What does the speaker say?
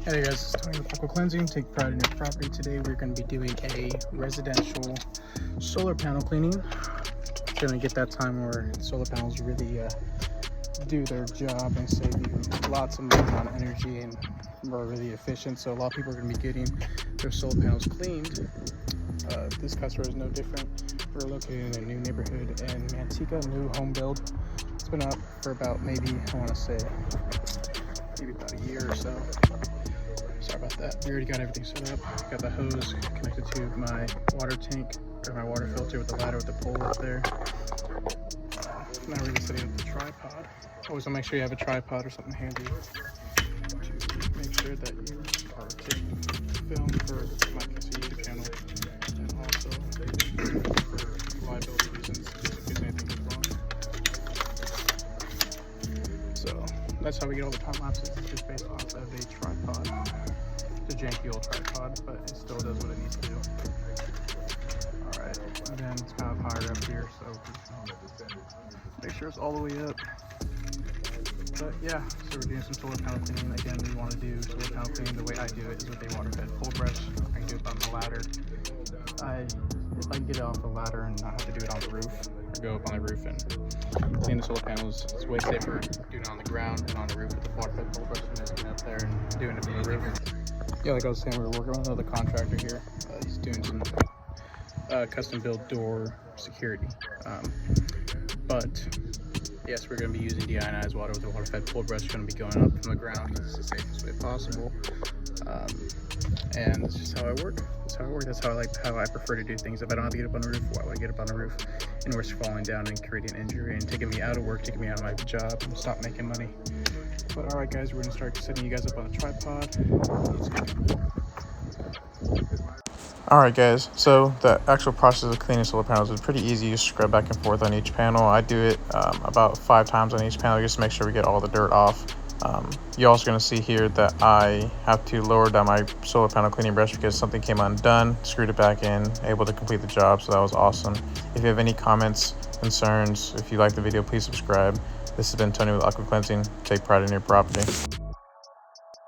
Hey guys, it's Tony with Aqua Cleansing. Take pride in your property. Today we're going to be doing a residential solar panel cleaning. It's going to get that time where solar panels really do their job and save you lots of money on energy and are really efficient. So a lot of people are going to be getting their solar panels cleaned. This customer is no different. We're located in a new neighborhood in Manteca, new home build. It's been up for about maybe about a year or so. Sorry about that. We already got everything set up. Got the hose connected to my water tank, or my water filter with the ladder with the pole up there. Now we're just setting up the tripod. Always want to make sure you have a tripod or something handy to make sure that you are taking film for my YouTube channel, and also for liability reasons in case anything goes wrong. So that's how we get all the time lapses. It's just based off of a tripod. It's a janky old tripod, but it still does what it needs to do. Alright, and then it's kind of higher up here, so make sure it's all the way up. But yeah, so we're doing some solar panel cleaning. Again, we want to do solar panel cleaning. The way I do it is with a water fed pole brush. I can do it on the ladder. If I can get it off the ladder and not have to do it on the roof, or go up on the roof and clean the solar panels, it's way safer doing it on the ground and on the roof with the water fed pole brush than just getting up there and doing it from the roof. Yeah, like I was saying, we were working with another contractor here. He's doing some custom built door security. But yes, we're going to be using deionized water with the water fed pole brush. Going to be going up from the ground. It's the safest way possible. And that's just how I work. That's how I prefer to do things. If I don't have to get up on the roof, why would I get up on the roof and risk falling down and creating injury and taking me out of work, taking me out of my job, and stop making money? But all right, guys, we're gonna start setting you guys up on a tripod. All right, guys, so the actual process of cleaning solar panels is pretty easy. You scrub back and forth on each panel. I do it about 5 times on each panel just to make sure we get all the dirt off. You're also going to see here that I have to lower down my solar panel cleaning brush because something came undone, screwed it back in, able to complete the job, so that was awesome. If you have any comments, concerns, if you like the video, please subscribe. This has been Tony with Aqua Cleansing. Take pride in your property.